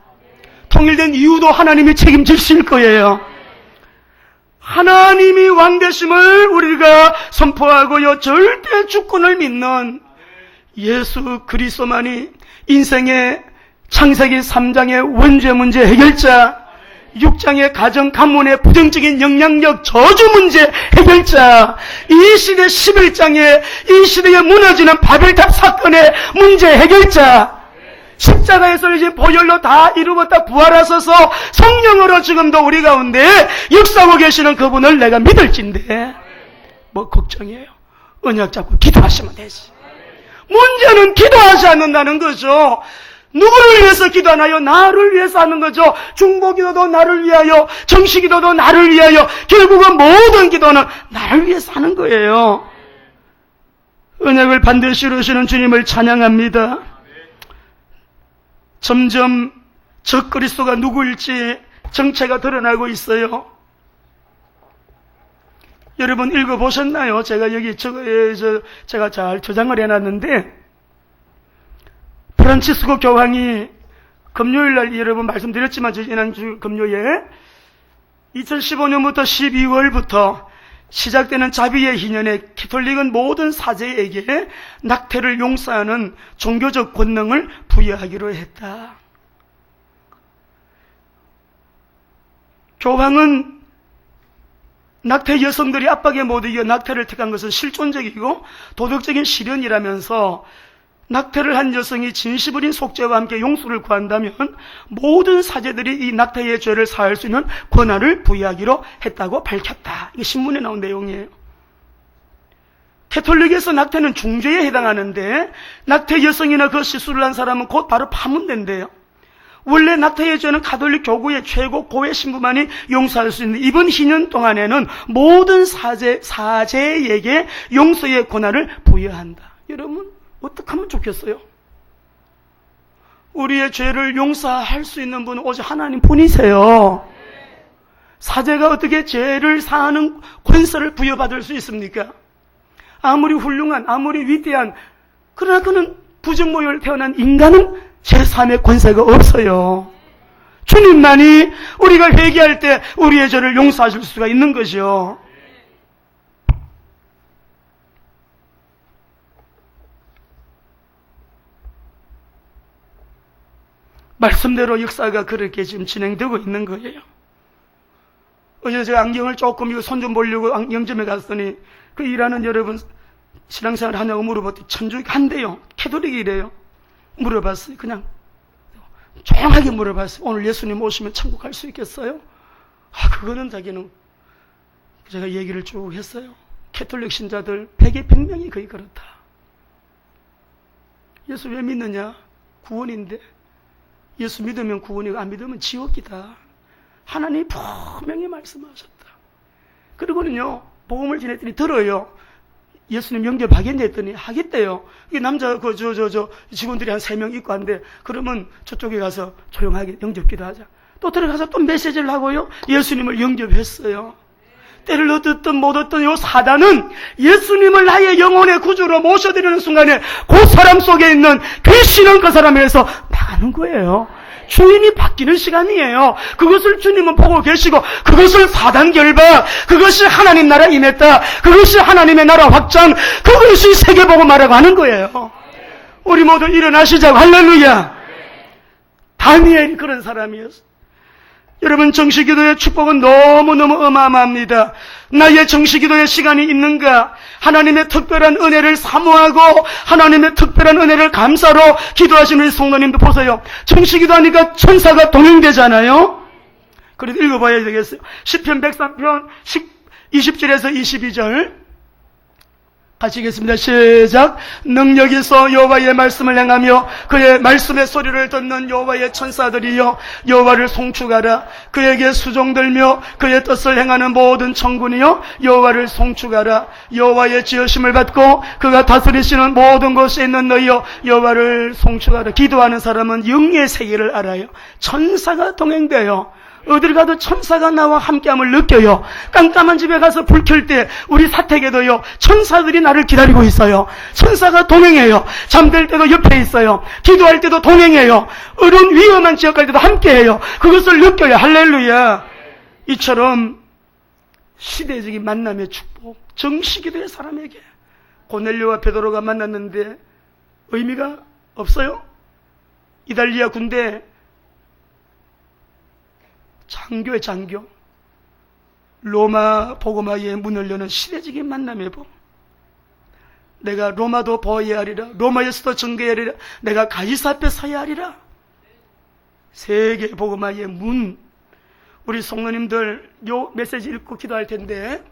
통일된 이유도 하나님이 책임지실 거예요. 하나님이 왕되심을 우리가 선포하고요 절대 주권을 믿는 예수 그리스도만이 인생의 창세기 3장의 원죄 문제 해결자, 6장의 가정 가문의 부정적인 영향력 저주 문제 해결자, 이 시대 11장의 이 시대에 무너지는 바벨탑 사건의 문제 해결자, 십자가에서 이제 보혈로 다 이루었다 부활하셔서 성령으로 지금도 우리 가운데 역사하고 계시는 그분을 내가 믿을진데 뭐 걱정이에요. 언약 잡고 기도하시면 되지. 문제는 기도하지 않는다는 거죠. 누구를 위해서 기도하나요? 나를 위해서 하는 거죠. 중보기도도 나를 위하여, 정식기도도 나를 위하여, 결국은 모든 기도는 나를 위해서 하는 거예요. 은혜를 반드시 이루시는 주님을 찬양합니다. 점점 적 그리스도가 누구일지 정체가 드러나고 있어요. 여러분 읽어보셨나요? 제가 여기 제가 잘 저장을 해놨는데 프란치스코 교황이 금요일날 여러분 말씀드렸지만 지난주 금요일에 2015년부터 12월부터 시작되는 자비의 희년에 캐톨릭은 모든 사제에게 낙태를 용서하는 종교적 권능을 부여하기로 했다. 교황은 낙태 여성들이 압박에 못 이겨 낙태를 택한 것은 실존적이고 도덕적인 실현이라면서 낙태를 한 여성이 진심 어린 속죄와 함께 용서를 구한다면 모든 사제들이 이 낙태의 죄를 사할 수 있는 권한을 부여하기로 했다고 밝혔다. 이게 신문에 나온 내용이에요. 캐톨릭에서 낙태는 중죄에 해당하는데 낙태 여성이나 그 시술을 한 사람은 곧 바로 파문된대요. 원래 낙태의 죄는 가톨릭 교구의 최고 고위 신부만이 용서할 수 있는 이번 희년 동안에는 모든 사제에게 용서의 권한을 부여한다. 여러분 어떻게 하면 좋겠어요? 우리의 죄를 용서할 수 있는 분은 오직 하나님 뿐이세요. 사제가 어떻게 죄를 사하는 권세를 부여받을 수 있습니까? 아무리 훌륭한, 아무리 위대한, 그러나 그는 부정모율 태어난 인간은 제3의 권세가 없어요. 주님만이 우리가 회개할 때 우리의 죄를 용서하실 수가 있는 것이요. 말씀대로 역사가 그렇게 지금 진행되고 있는 거예요. 어제 제가 안경을 조금 이거 손 좀 보려고 안경점에 갔더니 그 일하는 여러분 신앙생활 하냐고 물어봤더니 천주교 한대요. 캐톨릭이래요. 물어봤어요. 그냥 조용하게 물어봤어요. 오늘 예수님 오시면 천국 갈 수 있겠어요? 그거는 자기는 제가 얘기를 쭉 했어요. 캐톨릭 신자들 100에 100명이 거의 그렇다. 예수 왜 믿느냐? 구원인데. 예수 믿으면 구원이고 안 믿으면 지옥이다. 하나님이 분명히 말씀하셨다. 그리고는요, 복음을 전했더니 들어요. 예수님 영접하겠냐 했더니 하겠대요. 이 남자 직원들이 한 3명 있고 한데, 그러면 저쪽에 가서 조용하게 영접기도 하자. 또 들어가서 또 메시지를 하고요. 예수님을 영접했어요. 때를 얻었든 못 얻든 요 사단은 예수님을 나의 영혼의 구주로 모셔드리는 순간에 그 사람 속에 있는 귀신은 그 사람에서 나가는 거예요. 주인이 바뀌는 시간이에요. 그것을 주님은 보고 계시고, 그것을 사단 결박, 그것이 하나님 나라 임했다, 그것이 하나님의 나라 확장, 그것이 세계복음화라고 하는 거예요. 우리 모두 일어나시자고. 할렐루야. 다니엘이 그런 사람이었어요. 여러분, 정시기도의 축복은 너무너무 어마어마합니다. 나의 정시기도의 시간이 있는가? 하나님의 특별한 은혜를 사모하고 하나님의 특별한 은혜를 감사로 기도하시는 성도님들 보세요. 정시기도하니까 천사가 동행되잖아요. 그래도 읽어봐야 되겠어요. 시편 103편 20절에서 22절 같이 읽겠습니다. 시작. 능력이 있어 여호와의 말씀을 행하며 그의 말씀의 소리를 듣는 여호와의 천사들이여 여호와를 송축하라. 그에게 수종들며 그의 뜻을 행하는 모든 천군이여 여호와를 송축하라. 여호와의 지으심을 받고 그가 다스리시는 모든 곳에 있는 너희여 여호와를 송축하라. 기도하는 사람은 영의 세계를 알아요. 천사가 동행돼요. 어딜 가도 천사가 나와 함께함을 느껴요. 깜깜한 집에 가서 불 켤 때 우리 사택에도요, 천사들이 나를 기다리고 있어요. 천사가 동행해요. 잠들 때도 옆에 있어요. 기도할 때도 동행해요. 어려운 위험한 지역 갈 때도 함께해요. 그것을 느껴요. 할렐루야. 이처럼 시대적인 만남의 축복, 정시기도의 사람에게 고넬료와 베드로가 만났는데 의미가 없어요? 이달리아 군대 장교의 장교, 로마 복음화의 문을 여는 시대적인 만남의 복. 내가 로마도 보아야 하리라. 로마에서도 증거해야 하리라. 내가 가이사 앞에 서야 하리라. 세계 복음화의 문. 우리 성도님들 요 메시지 읽고 기도할 텐데,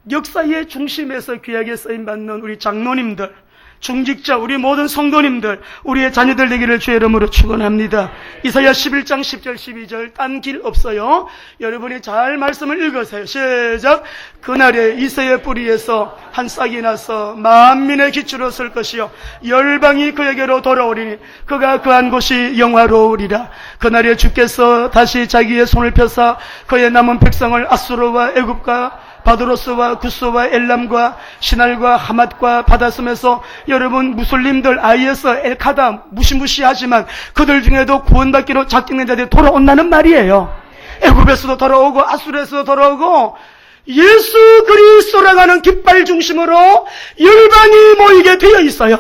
역사의 중심에서 귀하게 쓰임받는 우리 장로님들, 중직자, 우리 모든 성도님들, 우리의 자녀들 되기를 주의 이름으로 축원합니다. 이사야 11장 10절 12절 딴 길 없어요. 여러분이 잘 말씀을 읽으세요. 시작. 그날에 이새의 뿌리에서 한 싹이 나서 만민의 기초로 설 것이요 열방이 그에게로 돌아오리니 그가 거한 곳이 영화로우리라. 그날에 주께서 다시 자기의 손을 펴사 그의 남은 백성을 아수르와 애굽과 바드로스와 구스와 엘람과 시날과 하맛과 바다섬에서, 여러분 무슬림들 IS, 엘카다 무시무시하지만 그들 중에도 구원받기로 작정된 자들이 돌아온다는 말이에요. 애굽에서도 돌아오고 아수르에서도 돌아오고, 예수 그리스도라고 하는 깃발 중심으로 열방이 모이게 되어 있어요.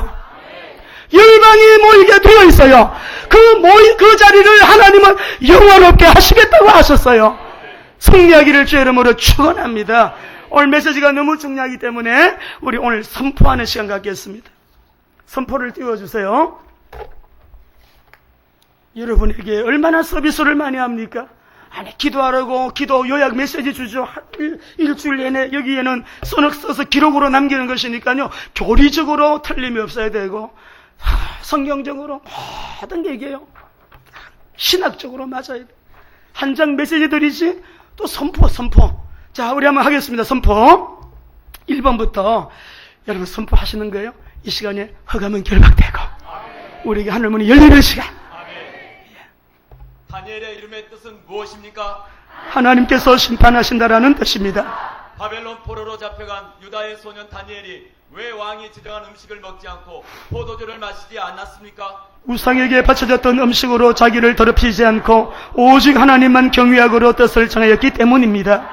열방이 모이게 되어 있어요. 그 자리를 하나님은 영원롭게 하시겠다고 하셨어요. 승리하기를 주의 이름으로 축원합니다. 오늘 메시지가 너무 중요하기 때문에 우리 오늘 선포하는 시간 갖겠습니다. 선포를 띄워주세요. 여러분에게 얼마나 서비스를 많이 합니까? 아니, 기도하라고 기도 요약 메시지 주죠. 일주일 내내 여기에는 써서 기록으로 남기는 것이니까요, 교리적으로 틀림이 없어야 되고, 성경적으로 모든 게 얘기해요. 신학적으로 맞아야 돼. 한 장 메시지 드리지, 또 선포. 자, 우리 한번 하겠습니다. 선포. 1번부터 여러분 선포하시는 거예요. 이 시간에 허감은 결박되고 우리에게 하늘문이 열리는 시간.
다니엘의 이름의 뜻은 무엇입니까?
하나님께서 심판하신다라는 뜻입니다.
바벨론 포로로 잡혀간 유다의 소년 다니엘이 왜 왕이 지정한 음식을 먹지 않고 포도주를 마시지 않았습니까?
우상에게 바쳐졌던 음식으로 자기를 더럽히지 않고 오직 하나님만 경외하고 뜻을 정하였기 때문입니다.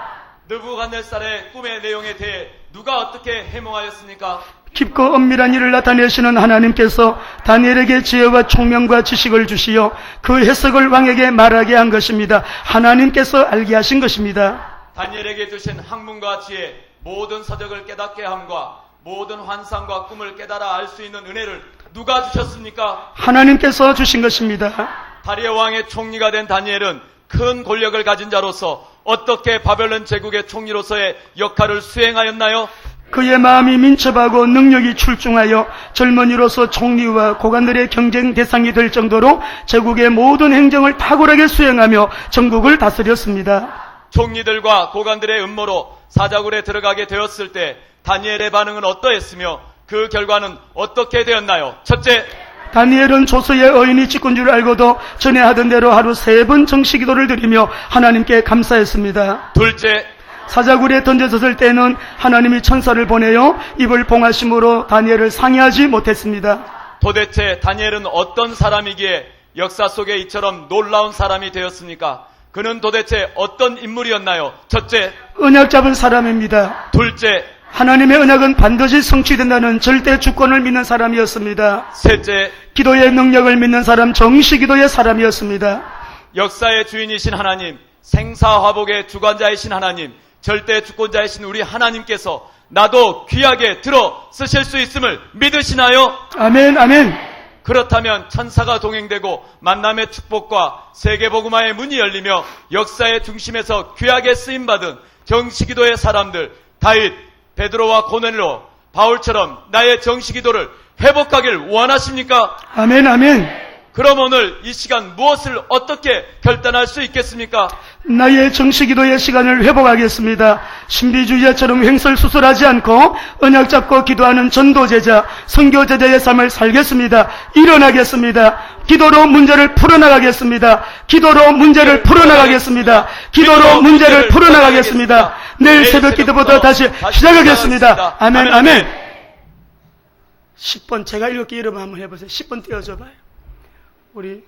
느부갓네살의 꿈의 내용에 대해 누가 어떻게 해몽하였습니까?
깊고 엄밀한 일을 나타내시는 하나님께서 다니엘에게 지혜와 총명과 지식을 주시어 그 해석을 왕에게 말하게 한 것입니다. 하나님께서 알게 하신 것입니다.
다니엘에게 주신 학문과 지혜, 모든 서적을 깨닫게 함과 모든 환상과 꿈을 깨달아 알 수 있는 은혜를 누가 주셨습니까?
하나님께서 주신 것입니다.
다리아 왕의 총리가 된 다니엘은 큰 권력을 가진 자로서 어떻게 바벨론 제국의 총리로서의 역할을 수행하였나요?
그의 마음이 민첩하고 능력이 출중하여 젊은이로서 총리와 고관들의 경쟁 대상이 될 정도로 제국의 모든 행정을 탁월하게 수행하며 전국을 다스렸습니다.
총리들과 고관들의 음모로 사자굴에 들어가게 되었을 때 다니엘의 반응은 어떠했으며 그 결과는 어떻게 되었나요? 첫째,
다니엘은 조서의 어인이 찍은 줄 알고도 전에 하던 대로 하루 3번 정식기도를 드리며 하나님께 감사했습니다.
둘째,
사자굴에 던져졌을 때는 하나님이 천사를 보내어 입을 봉하심으로 다니엘을 상해하지 못했습니다.
도대체 다니엘은 어떤 사람이기에 역사 속에 이처럼 놀라운 사람이 되었습니까? 그는 도대체 어떤 인물이었나요? 첫째,
언약 잡은 사람입니다.
둘째,
하나님의 언약은 반드시 성취된다는 절대 주권을 믿는 사람이었습니다.
셋째,
기도의 능력을 믿는 사람, 정시기도의 사람이었습니다.
역사의 주인이신 하나님, 생사화복의 주관자이신 하나님, 절대 주권자이신 우리 하나님께서 나도 귀하게 들어 쓰실 수 있음을 믿으시나요?
아멘, 아멘.
그렇다면 천사가 동행되고 만남의 축복과 세계복음화의 문이 열리며 역사의 중심에서 귀하게 쓰임받은 정시기도의 사람들, 다윗, 베드로와 고넬로, 바울처럼 나의 정시기도를 회복하길 원하십니까?
아멘, 아멘.
그럼 오늘 이 시간 무엇을 어떻게 결단할 수 있겠습니까?
나의 정시기도의 시간을 회복하겠습니다. 신비주의자처럼 횡설수설하지 않고 언약 잡고 기도하는 전도제자, 선교제자의 삶을 살겠습니다. 일어나겠습니다. 기도로 문제를 풀어나가겠습니다. 기도로 문제를 풀어나가겠습니다. 기도로 문제를 풀어나가겠습니다. 내일 새벽 기도부터 다시 시작하겠습니다. 아멘, 아멘. 10번 제가 읽을게. 여러분 한번 해보세요. 10번 띄워줘봐요. 우리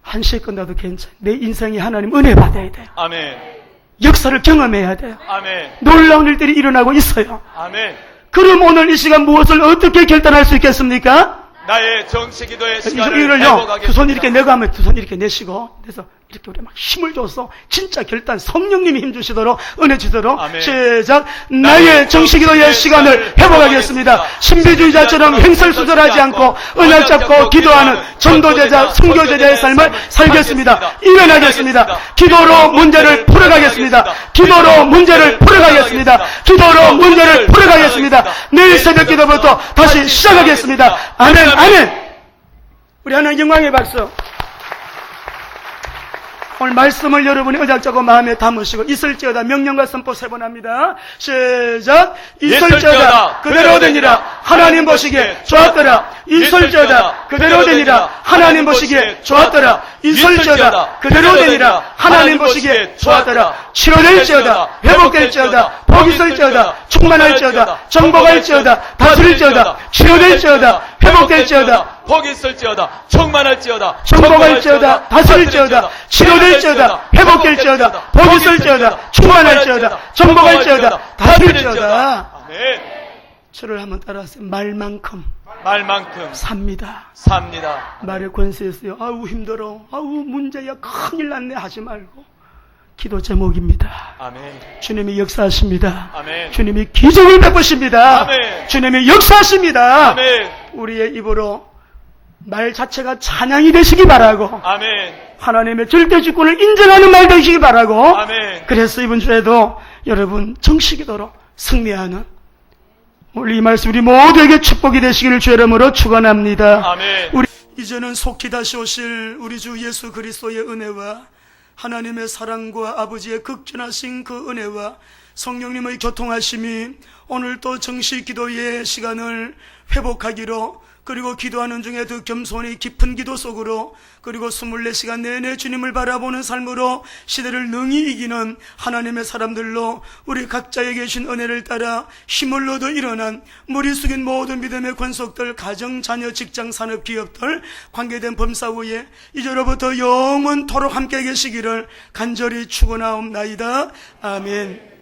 1시에 끝나도 괜찮아요. 내 인생에 하나님 은혜 받아야 돼요.
아멘.
역사를 경험해야 돼요.
아멘.
놀라운 일들이 일어나고 있어요.
아멘.
그럼 오늘 이 시간 무엇을 어떻게 결단할 수 있겠습니까?
나의 정시기도의 시간을
이를요,
회복하겠습니다.
두 손 이렇게 내고 하면 두 손 이렇게 내시고, 그래서 이렇게 우리 막 힘을 줘서 진짜 결단, 성령님이 힘 주시도록, 은혜 주도록,
아멘.
시작. 나의 정시기도의 시간을 회복하겠습니다. 신비주의자처럼 횡설수설하지 않고 언약 잡고 기도하는 전도제자, 선교제자의 삶을 살겠습니다. 일어나겠습니다. 기도로 문제를 풀어가겠습니다. 기도로 문제를 풀어가겠습니다. 기도로 문제를 풀어가겠습니다. 내일 새벽 기도부터 다시 시작하겠습니다. 아멘, 아멘. 우리 하나님 영광의 박수. 오늘 말씀을 여러분이 의작자고 마음에 담으시고 있을지어다 명령과 선포 3번 합니다. 시작. 있을지어다 그대로 되니라. 하나님 보시기에 좋았더라. 있을지어다 그대로 되니라. 하나님 보시기에 좋았더라. 있을지어다 그대로 되니라. 하나님 보시기에 좋았더라. 치료될지어다 회복될지어다 복이 있을지어다 충만할지어다 정복할지어다 다스릴지어다 치료될지어다 회복될지어다
복이 있을지어다 충만할지어다
정복할지어다 다스릴지어다 치료될지어다 회복될지어다 복이 있을지어다 충만할지어다 정복할지어다 다스릴지어다.
아멘.
저를 한번 따라하세요. 말만큼
삽니다.
말의 권세였어요. 아우 힘들어, 아우 문제야, 큰일 났네 하지 말고 기도 제목입니다.
아멘.
주님이 역사하십니다.
아멘.
주님이 기적을 베푸십니다.
아멘.
주님이 역사하십니다.
아멘.
우리의 입으로 말 자체가 찬양이 되시기 바라고,
아멘.
하나님의 절대 주권을 인정하는 말 되시기 바라고.
아멘.
그래서 이번 주에도 여러분 정식기도로 승리하는 오늘 이 말씀 우리 모두에게 축복이 되시기를 주의 이름으로 축원합니다.
아멘.
우리 이제는 속히 다시 오실 우리 주 예수 그리스도의 은혜와 하나님의 사랑과 아버지의 극진하신 그 은혜와 성령님의 교통하심이 오늘 또 정식 기도의 시간을 회복하기로, 그리고 기도하는 중에 더 겸손히 깊은 기도 속으로, 그리고 24시간 내내 주님을 바라보는 삶으로 시대를 능히 이기는 하나님의 사람들로 우리 각자에게 주신 은혜를 따라 힘을 얻어 일어난 머리 숙인 모든 믿음의 권속들, 가정, 자녀, 직장, 산업, 기업들, 관계된 범사후에 이제로부터 영원토록 함께 계시기를 간절히 축원하옵나이다. 아멘.